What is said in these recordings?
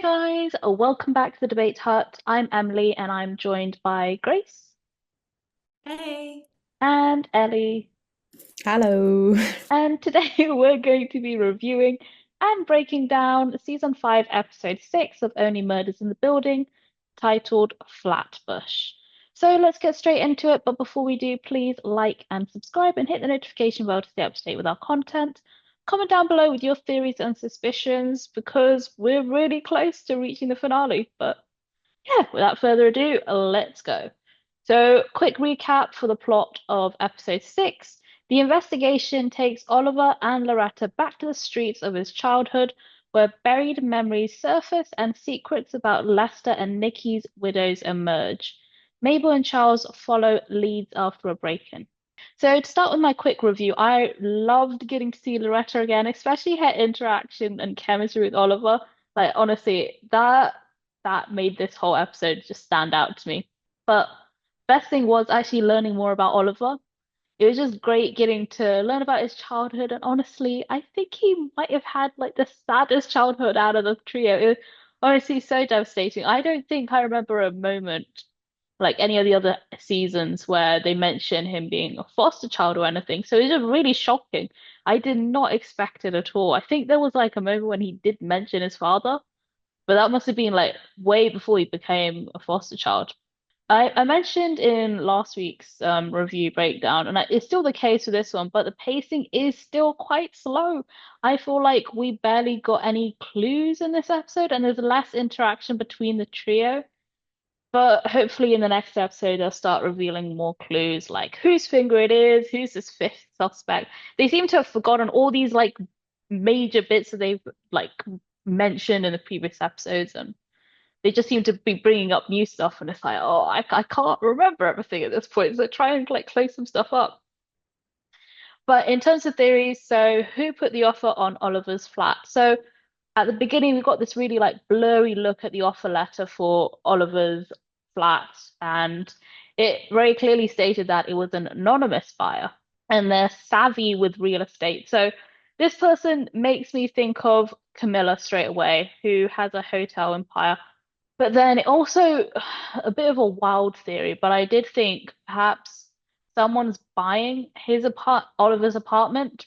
Guys, welcome back to the Debate Hut. I'm Emily and I'm joined by Grace Hey. and Ellie. Hello. And today we're going to be reviewing and breaking down season 5, episode 6 of Only Murders in the Building, titled Flatbush. So let's get straight into it. But before we do, please like and subscribe and hit the notification bell to stay up to date with our content. Comment down below with your theories and suspicions because we're really close to reaching the finale. But yeah, without further ado, let's go. So, quick recap for the plot of episode 6. The investigation takes Oliver and Loretta back to the streets of his childhood, where buried memories surface and secrets about Lester and Nikki's widows emerge. Mabel and Charles follow leads after a break-in. So, to start with my quick review, I loved getting to see Loretta again, especially her interaction and chemistry with Oliver. Like, honestly, that made this whole episode just stand out to me. But best thing was actually learning more about Oliver. It was just great getting to learn about his childhood, and honestly, I think he might have had like the saddest childhood out of the trio. It was honestly so devastating. I don't think I remember a moment like any of the other seasons where they mention him being a foster child or anything. So it was just really shocking. I did not expect it at all. I think there was like a moment when he did mention his father, but that must have been like way before he became a foster child. I mentioned in last week's review breakdown, and it's still the case for this one, but the pacing is still quite slow. I feel like we barely got any clues in this episode, and there's less interaction between the trio. But hopefully, in the next episode, they'll start revealing more clues, like whose finger it is, who's this fifth suspect. They seem to have forgotten all these like major bits that they've like mentioned in the previous episodes, and they just seem to be bringing up new stuff, and it's like, oh, I can't remember everything at this point, so try and like close some stuff up. But in terms of theories, so who put the offer on Oliver's flat? So at the beginning, we got this really like blurry look at the offer letter for Oliver's flat, and it very clearly stated that it was an anonymous buyer, and they're savvy with real estate. So this person makes me think of Camilla straight away, who has a hotel empire. But then it also a bit of a wild theory, but I did think perhaps someone's buying Oliver's apartment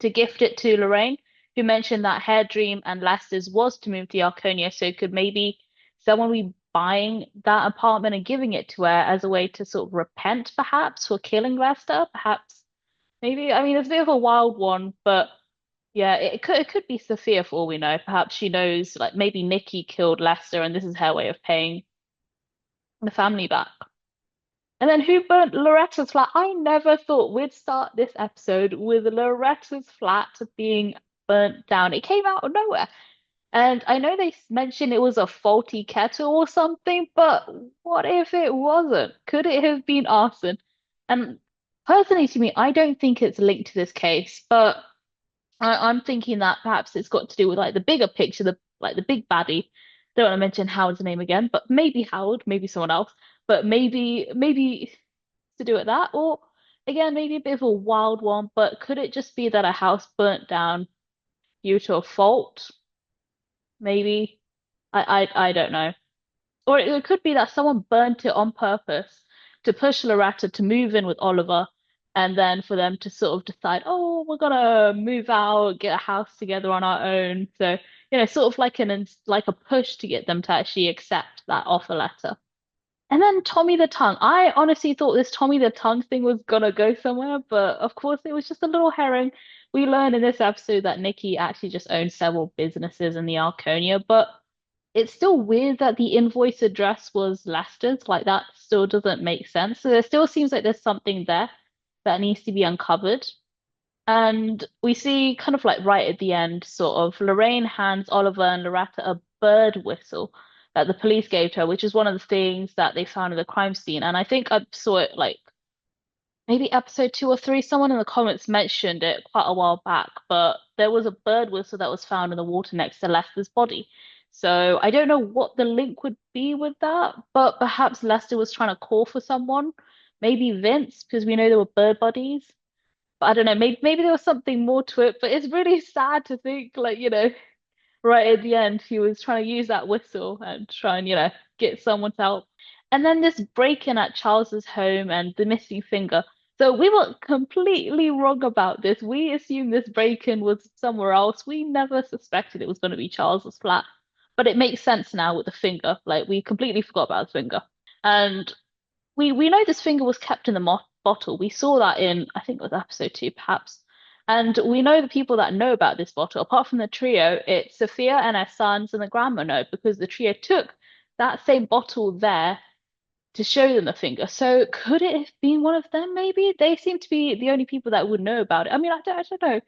to gift it to Lorraine, who mentioned that her dream and Lester's was to move to Arconia. So could maybe someone be buying that apartment and giving it to her as a way to sort of repent, perhaps, for killing Lester? Perhaps, maybe. I mean, it's a bit of a wild one, but yeah, it could be Sophia for all we know. Perhaps she knows, like maybe Nikki killed Lester, and this is her way of paying the family back. And then who burnt Loretta's flat? I never thought we'd start this episode with Loretta's flat being burnt down. It came out of nowhere. And I know they mentioned it was a faulty kettle or something, but what if it wasn't? Could it have been arson? And personally, to me, I don't think it's linked to this case, but I'm thinking that perhaps it's got to do with like the bigger picture, the like the big baddie. Don't want to mention Howard's name again, but maybe Howard, maybe someone else, but maybe to do with that, or again maybe a bit of a wild one. But could it just be that a house burnt down due to a fault? Maybe I don't know. Or it could be that someone burnt it on purpose to push Loretta to move in with Oliver, and then for them to sort of decide, oh, we're gonna move out, get a house together on our own. So, sort of like like a push to get them to actually accept that offer letter. And then Tommy the Tongue. I honestly thought this Tommy the Tongue thing was gonna go somewhere, but of course it was just a little herring. We learned in this episode that Nikki actually just owns several businesses in the Arconia, but it's still weird that the invoice address was Lester's. Like that still doesn't make sense. So there still seems like there's something there that needs to be uncovered. And we see kind of like right at the end, sort of Lorraine hands Oliver and Loretta a bird whistle that the police gave to her, which is one of the things that they found at the crime scene. And I think I saw it like maybe episode 2 or 3. Someone in the comments mentioned it quite a while back, but there was a bird whistle that was found in the water next to Lester's body. So I don't know what the link would be with that, but perhaps Lester was trying to call for someone, maybe Vince, because we know they were bird buddies. But I don't know, maybe there was something more to it, but it's really sad to think, like, right at the end, he was trying to use that whistle and try and, get someone to help. And then this break-in at Charles's home and the missing finger. So we were completely wrong about this. We assumed this break-in was somewhere else. We never suspected it was going to be Charles's flat. But it makes sense now with the finger. Like we completely forgot about the finger. And we know this finger was kept in the mo bottle. We saw that in, I think it was episode 2, perhaps. And we know the people that know about this bottle, apart from the trio, it's Sophia and her sons and the grandma know because the trio took that same bottle there to show them the finger. So could it have been one of them, maybe? They seem to be the only people that would know about it. I mean, I don't know.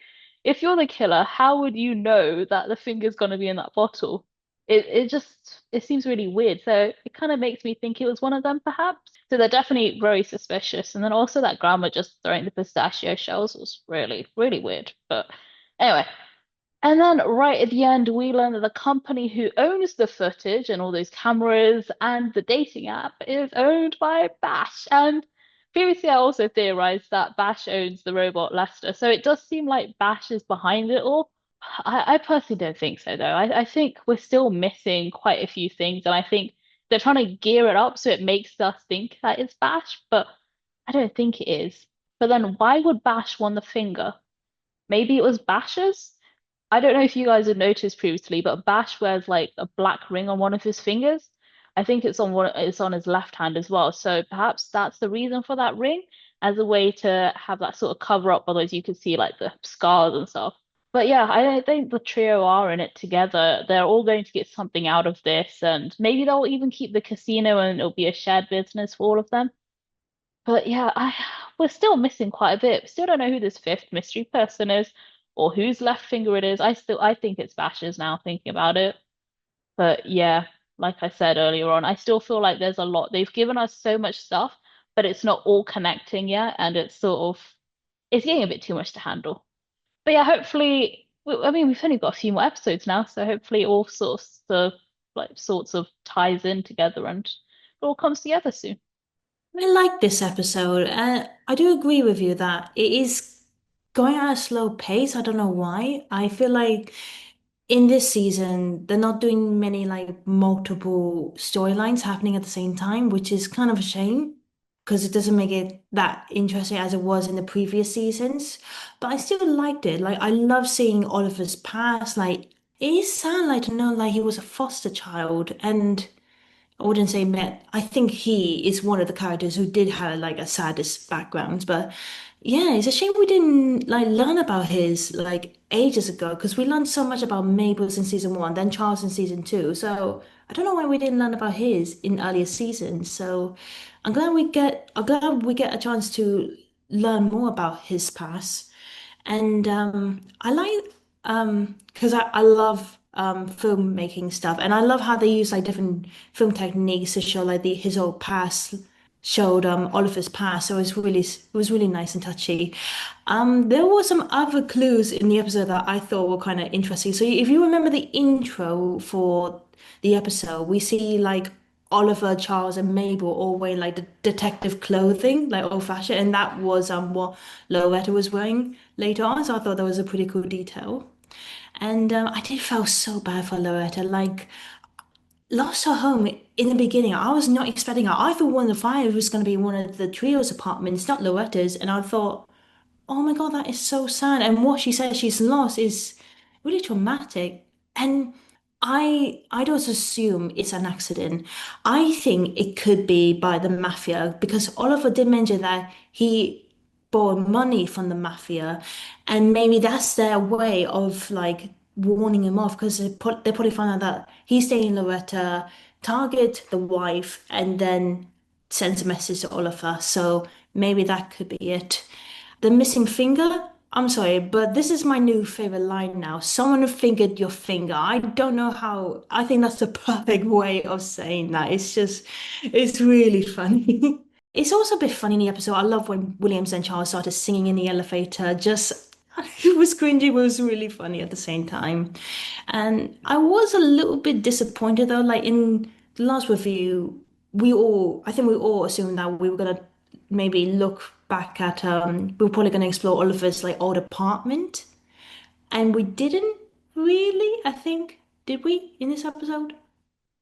If you're the killer, how would you know that the finger's gonna be in that bottle? It just it seems really weird. So it kind of makes me think it was one of them, perhaps. So they're definitely very suspicious. And then also that grandma just throwing the pistachio shells was really, really weird. But anyway, and then right at the end, we learn that the company who owns the footage and all those cameras and the dating app is owned by Bash. And previously, I also theorized that Bash owns the robot Lester. So it does seem like Bash is behind it all. I personally don't think so, though. I think we're still missing quite a few things. And I think they're trying to gear it up so it makes us think that it's Bash, but I don't think it is. But then why would Bash want the finger? Maybe it was Bash's? I don't know if you guys had noticed previously, but Bash wears like a black ring on one of his fingers. I think it's on his left hand as well. So perhaps that's the reason for that ring, as a way to have that sort of cover up, otherwise you could see like the scars and stuff. But yeah, I don't think the trio are in it together. They're all going to get something out of this, and maybe they'll even keep the casino and it'll be a shared business for all of them. But yeah, we're still missing quite a bit. We still don't know who this fifth mystery person is or whose left finger it is. I think it's Bash's now thinking about it. But yeah, like I said earlier on, I still feel like there's a lot. They've given us so much stuff, but it's not all connecting yet, and it's getting a bit too much to handle. But yeah, hopefully, I mean, we've only got a few more episodes now, so hopefully it all sorts of ties in together and it all comes together soon. I like this episode. I do agree with you that it is going at a slow pace. I don't know why. I feel like in this season, they're not doing many like multiple storylines happening at the same time, which is kind of a shame because it doesn't make it that interesting as it was in the previous seasons. But I still liked it. Like I love seeing Oliver's past. Like it is sad like to know like he was a foster child and I wouldn't say met. I think he is one of the characters who did have like a saddest background, but yeah, it's a shame we didn't like learn about his like ages ago because we learned so much about Mabel's in season 1, then Charles in season 2. So I don't know why we didn't learn about his in earlier seasons. So I'm glad we get a chance to learn more about his past. And I like because I love filmmaking stuff and I love how they use like different film techniques to show like the his old past showed Oliver's past. So it was really nice and touchy. There were some other clues in the episode that I thought were kind of interesting. So if you remember the intro for the episode, we see like Oliver, Charles, and Mabel all wearing like the detective clothing, like old fashioned, and that was what Loretta was wearing later on. So I thought that was a pretty cool detail. And I did feel so bad for Loretta. Like lost her home in the beginning. I was not expecting her. I thought one of the five was going to be one of the trio's apartments, not Loretta's. And I thought, oh my God, that is so sad. And what she said she's lost is really traumatic. And I don't assume it's an accident. I think it could be by the mafia because Oliver did mention that he borrowed money from the mafia, and maybe that's their way of like warning him off because they probably found out that he's dating Loretta, target the wife, and then sends a message to Oliver. So maybe that could be it. The missing finger? I'm sorry, but this is my new favorite line now. Someone fingered your finger. I don't know how. I think that's the perfect way of saying that. It's really funny. It's also a bit funny in the episode. I love when Williams and Charles started singing in the elevator. Just, it was cringy, but it was really funny at the same time. And I was a little bit disappointed though. Like in the last review, I think we all assumed that we were gonna maybe look back at we were probably going to explore Oliver's like old apartment and we didn't really, I think. Did we in this episode?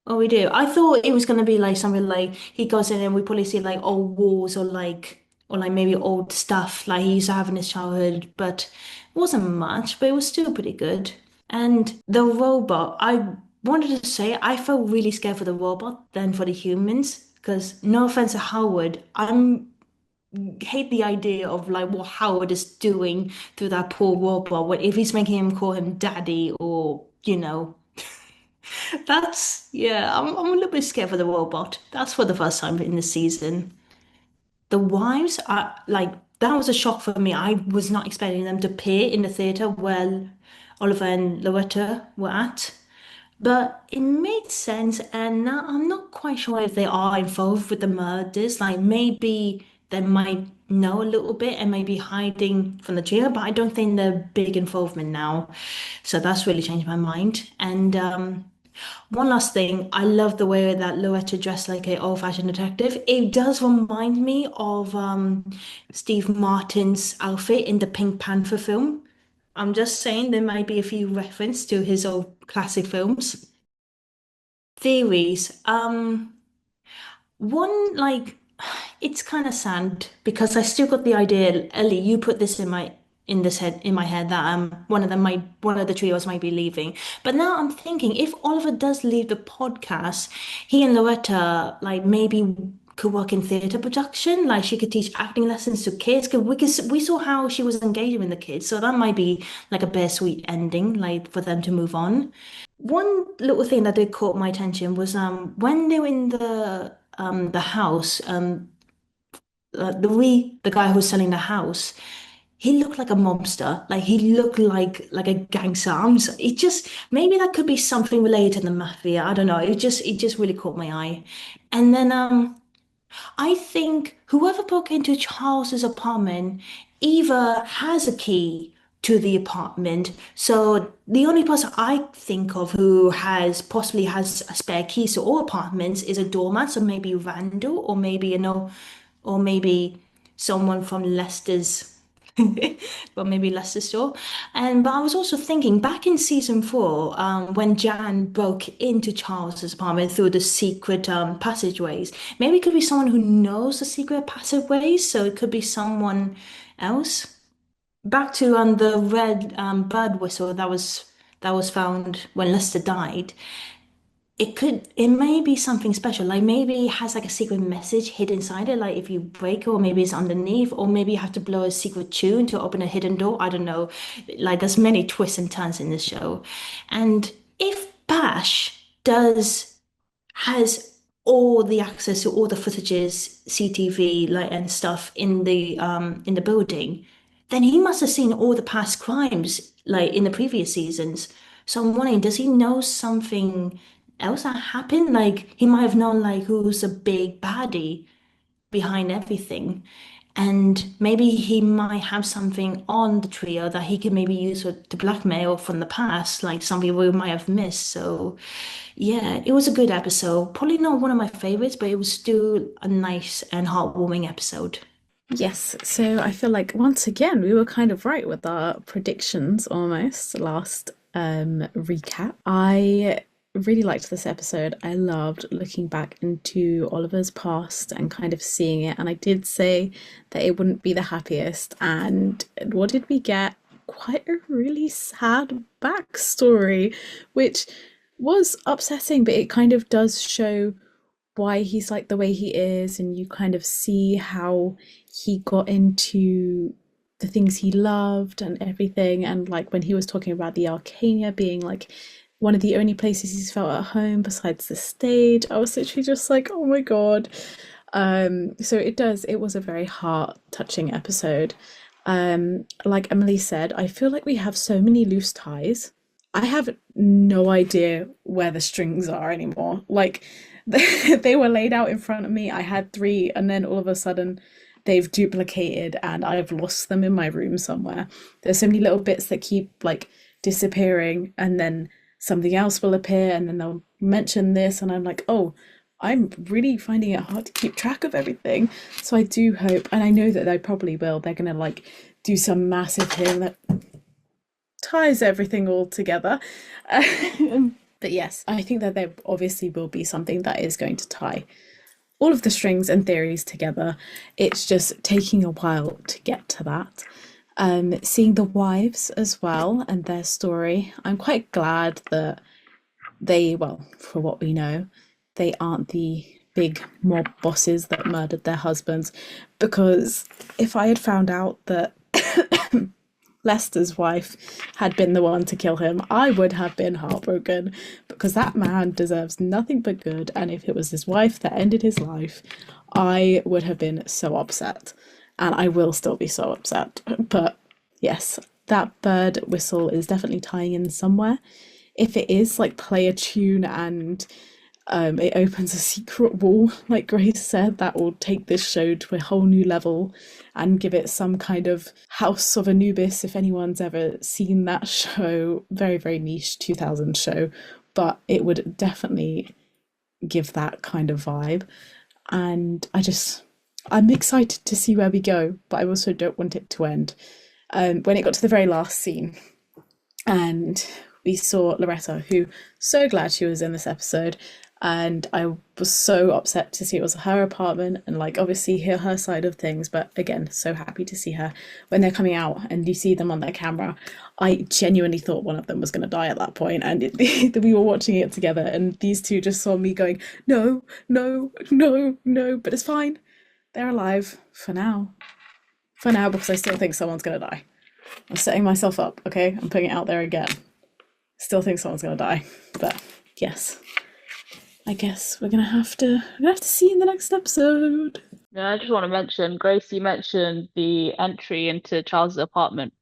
Oh, we do. I thought it was gonna be like something like he goes in and we probably see like old walls or like maybe old stuff like he used to have in his childhood, but it wasn't much, but it was still pretty good. And the robot, I wanted to say I felt really scared for the robot than for the humans. Because no offense to Howard, I'm hate the idea of like what Howard is doing through that poor robot. What if he's making him call him daddy or that's yeah, I'm a little bit scared for the robot. That's for the first time in the season. The wives are like that was a shock for me. I was not expecting them to appear in the theater where Oliver and Loretta were at. But it made sense, and now I'm not quite sure if they are involved with the murders. Like maybe they might know a little bit and maybe hiding from the trio, but I don't think they're big involvement now. So that's really changed my mind. And one last thing, I love the way that Loretta dressed like a old-fashioned detective. It does remind me of Steve Martin's outfit in the Pink Panther film. I'm just saying there might be a few reference to his old classic films. Theories. One like it's kind of sad because I still got the idea, Ellie, you put this in my head that one of the trios might be leaving. But now I'm thinking if Oliver does leave the podcast, he and Loretta like maybe could work in theatre production. Like she could teach acting lessons to kids. Because we saw how she was engaging with the kids, so that might be like a bittersweet ending, like for them to move on. One little thing that did caught my attention was when they were in the house the guy who's selling the house he looked like a mobster like he looked like a gangster. It just maybe that could be something related to the mafia. I don't know, it just really caught my eye. And then I think whoever broke into Charles's apartment either has a key to the apartment. So the only person I think of who has possibly has a spare keys to all apartments is a doorman. So maybe Randall, or maybe or maybe someone from Leicester's. Well, maybe Leicester store. And but I was also thinking back in season 4, when Jan broke into Charles's apartment through the secret passageways. Maybe it could be someone who knows the secret passageways, so it could be someone else. Back to the red bird whistle that was found when Lester died. It may be something special. Like maybe it has like a secret message hidden inside it. Like if you break it, or maybe it's underneath, or maybe you have to blow a secret tune to open a hidden door. I don't know. Like there's many twists and turns in this show. And if Bash does has all the access to all the footages, CTV, like and stuff in the building, then he must have seen all the past crimes like in the previous seasons. So I'm wondering, does he know something else that happened? Like he might have known like who's a big baddie behind everything. And maybe he might have something on the trio that he can maybe use to blackmail from the past, like something we might have missed. So yeah, it was a good episode. Probably not one of my favorites, but it was still a nice and heartwarming episode. Yes, so I feel like once again we were kind of right with our predictions almost last recap. I really liked this episode. I loved looking back into Oliver's past and kind of seeing it. And I did say that it wouldn't be the happiest. And what did we get? Quite a really sad backstory, which was upsetting, but it kind of does show why he's like the way he is, and you kind of see how he got into the things he loved and everything. And like when he was talking about the Arcania being like one of the only places he's felt at home besides the stage, I was literally just like, oh my God. So it was a very heart touching episode. Like Emily said, I feel like we have so many loose ties. I have no idea where the strings are anymore. Like they were laid out in front of me. I had three, and then all of a sudden they've duplicated and I've lost them in my room somewhere. There's so many little bits that keep like disappearing, and then something else will appear, and then they'll mention this, and I'm like, oh, I'm really finding it hard to keep track of everything. So I do hope, and I know that they probably will, they're gonna like do some massive thing that ties everything all together. But yes, I think that there obviously will be something that is going to tie all of the strings and theories together. It's just taking a while to get to that. Seeing the wives as well and their story, I'm quite glad that they, well, for what we know, they aren't the big mob bosses that murdered their husbands. Because if I had found out that Lester's wife had been the one to kill him, I would have been heartbroken because that man deserves nothing but good. And if it was his wife that ended his life, I would have been so upset. And I will still be so upset. But yes, that bird whistle is definitely tying in somewhere. If it is, like, play a tune and it opens a secret wall, like Grace said, that will take this show to a whole new level and give it some kind of House of Anubis, if anyone's ever seen that show. Very, very niche 2000 show, but it would definitely give that kind of vibe. And I'm excited to see where we go, but I also don't want it to end. When it got to the very last scene, and we saw Loretta, who, so glad she was in this episode, and I was so upset to see it was her apartment and, like, obviously hear her side of things, but again, so happy to see her. When they're coming out and you see them on their camera, I genuinely thought one of them was going to die at that point, and we were watching it together, and these two just saw me going, no, no, no, no, but it's fine. They're alive for now. For now, because I still think someone's going to die. I'm setting myself up, okay? I'm putting it out there again. Still think someone's going to die, but yes. I guess we're gonna have to see in the next episode. Yeah, I just want to mention, Grace, you mentioned the entry into Charles's apartment.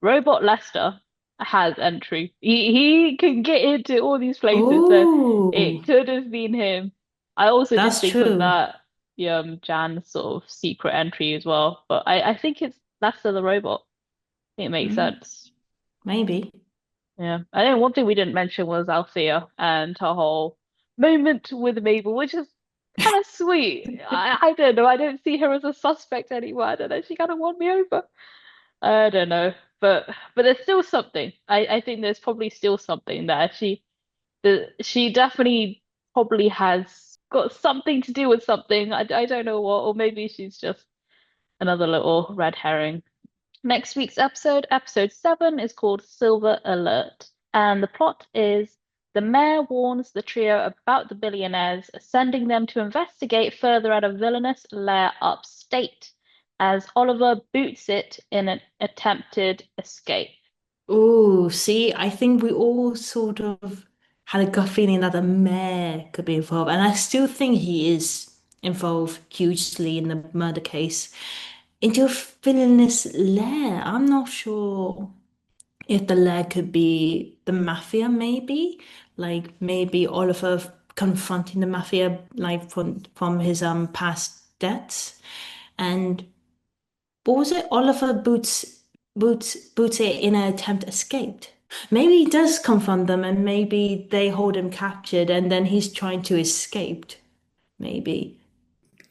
Robot Lester has entry. He can get into all these places, so Oh, it could have been him. I also did that's think of true. that, Jan sort of secret entry as well, but I think it's Lester the robot. I think it makes Mm, sense. maybe. Yeah. I think one thing we didn't mention was Althea and her whole moment with Mabel, which is kind of sweet. I don't know. I don't see her as a suspect anymore. I don't know. She kind of won me over. I don't know. But there's still something. I think there's probably still something there. She definitely probably has got something to do with something. I don't know what, or maybe she's just another little red herring. Next week's episode, episode 7, is called Silver Alert. And the plot is the mayor warns the trio about the billionaires, sending them to investigate further at a villainous lair upstate as Oliver boots it in an attempted escape. Oh, see, I think we all sort of had a gut feeling that the mayor could be involved, and I still think he is involved hugely in the murder case. Into a villainous lair. I'm not sure if the lair could be the mafia, maybe. Like maybe Oliver confronting the mafia, like from his past debts. And what was it? Oliver boots it in an attempt escaped. Maybe he does confront them and maybe they hold him captured and then he's trying to escape. Maybe.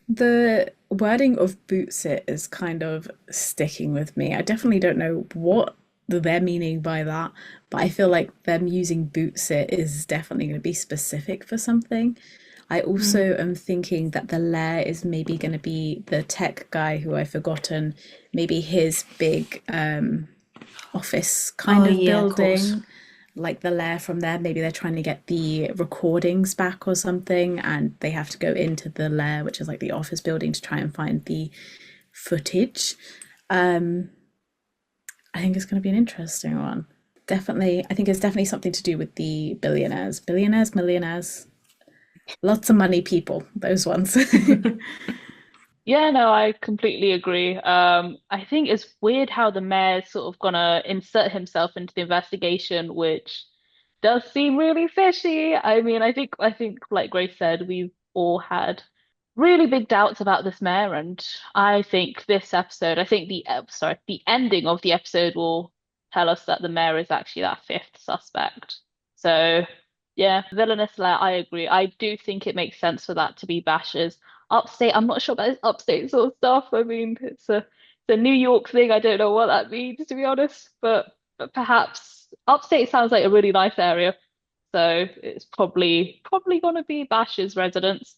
The wording of boots it is kind of sticking with me. I definitely don't know what they're meaning by that, but I feel like them using boots it is definitely going to be specific for something. I Mm. also am thinking that the lair is maybe going to be the tech guy who I've forgotten, maybe his big office Oh kind of yeah, of course. building, like the lair from there. Maybe they're trying to get the recordings back or something, and they have to go into the lair, which is like the office building, to try and find the footage. Um, I think it's going to be an interesting one. Definitely, I think it's definitely something to do with the billionaires, millionaires, lots of money people, those ones. Yeah, no, I completely agree. I think it's weird how the mayor's sort of gonna insert himself into the investigation, which does seem really fishy. I mean, I think like Grace said, we've all had really big doubts about this mayor, and I think this episode, I think the ending of the episode will tell us that the mayor is actually that fifth suspect. So yeah, villainous lair, I agree. I do think it makes sense for that to be Bash's. Upstate, I'm not sure about this upstate sort of stuff. I mean, it's a New York thing. I don't know what that means, to be honest, but perhaps upstate sounds like a really nice area. so it's probably gonna be Bash's residence.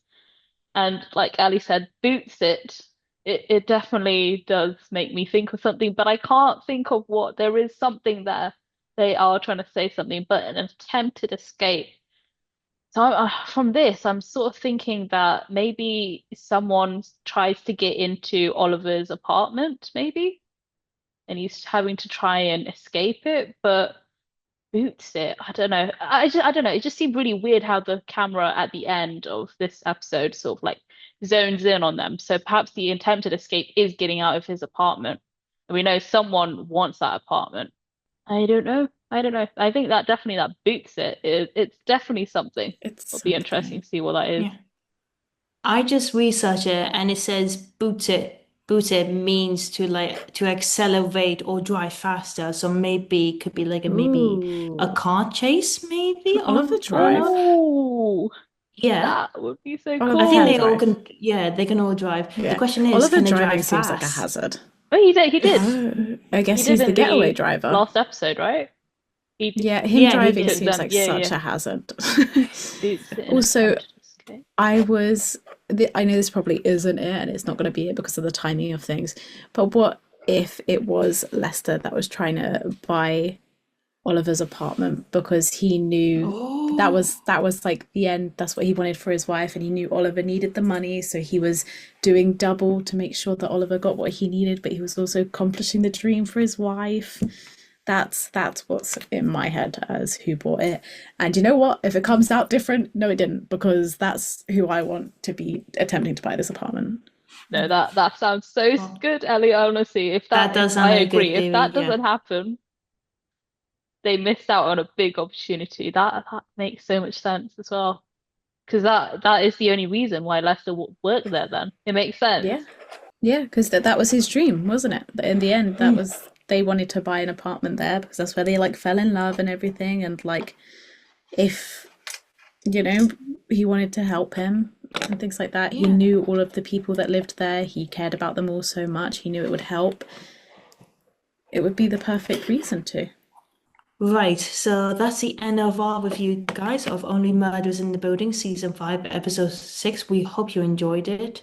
And like Ali said, boots it. It definitely does make me think of something, but I can't think of what. There is something there. They are trying to say something, but an attempted escape. So from this, I'm sort of thinking that maybe someone tries to get into Oliver's apartment, maybe, and he's having to try and escape it, but boots it. I don't know. I don't know. It just seemed really weird how the camera at the end of this episode sort of like zones in on them. So perhaps the attempted escape is getting out of his apartment. And we know someone wants that apartment. I don't know. I don't know. I think that definitely that boots it. It's definitely something. It's It'll be interesting something. to see what that is. Yeah. I just researched it and it says boot it. Boot it means to accelerate or drive faster. So maybe it could be like maybe a Ooh. car chase, maybe Can Oliver on drive? Oliver. Oh, Yeah. that would be so Oliver I think can they cool. all drive. can, yeah, they can all drive. The Yeah. question is, Oliver can they drive driving seems like a fast? hazard. Oh, he did. He did. Oh, I He guess did he's the in getaway the driver. last episode, right? Yeah, him Yeah, he driving Took did. seems them. like Yeah, such yeah. a hazard. Boots it in Also, attempted escape. I was, I know this probably isn't it, and it's not going to be it because of the timing of things, but what if it was Lester that was trying to buy Oliver's apartment because he knew Oh, that was like the end, that's what he wanted for his wife, and he knew Oliver needed the money, so he was doing double to make sure that Oliver got what he needed, but he was also accomplishing the dream for his wife. That's what's in my head as who bought it. And you know what? If it comes out different, no, it didn't, because that's who I want to be attempting to buy this apartment. No, that sounds so well, good, Ellie. Honestly, that if does sound I like a good agree, if theory. that Yeah. doesn't happen, they missed out on a big opportunity. That makes so much sense as well. Because that is the only reason why Lester w worked there. Then it makes sense. Yeah. Yeah, because that was his dream, wasn't it? In the end, that Mm, was they wanted to buy an apartment there because that's where they like fell in love and everything. And like, if you know, he wanted to help him and things like that. He yeah. knew all of the people that lived there. He cared about them all so much. He knew it would help. It would be the perfect reason to. Right, so that's the end of our review, guys, of Only Murders in the Building, Season 5, Episode 6. We hope you enjoyed it.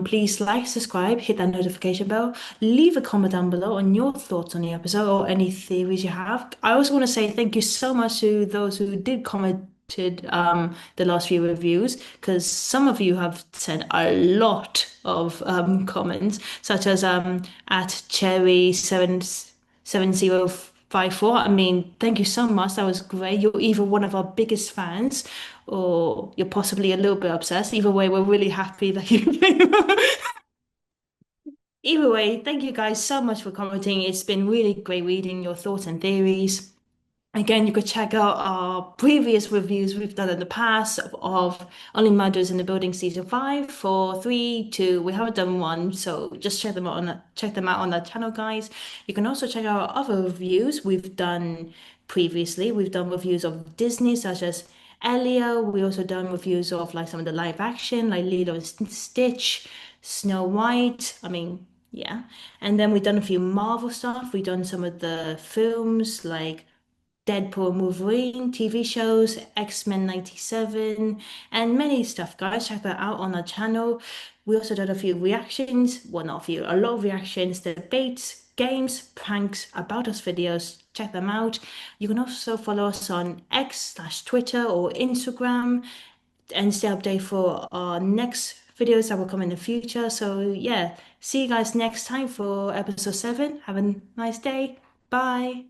Please like, subscribe, hit that notification bell, leave a comment down below on your thoughts on the episode or any theories you have. I also want to say thank you so much to those who did commented the last few reviews, because some of you have sent a lot of comments, such as at Cherry7054. I mean, thank you so much. That was great. You're either one of our biggest fans or you're possibly a little bit obsessed. Either way, we're really happy that you came. Either way, thank you guys so much for commenting. It's been really great reading your thoughts and theories. Again, you could check out our previous reviews we've done in the past of Only Murders in the Building Season 5, 4, 3, 2. We haven't done one, so just check them out on our channel, guys. You can also check out our other reviews we've done previously. We've done reviews of Disney, such as Elio. We also done reviews of like some of the live action, like Lilo and Stitch, Snow White. I mean, yeah. And then we've done a few Marvel stuff. We've done some of the films like Deadpool and Wolverine, TV shows, X-Men 97, and many stuff, guys. Check that out on our channel. We also did a few reactions, well, not a few, a lot of reactions, debates, games, pranks, about us videos. Check them out. You can also follow us on X/Twitter or Instagram and stay updated for our next videos that will come in the future. So, yeah, see you guys next time for episode 7. Have a nice day. Bye.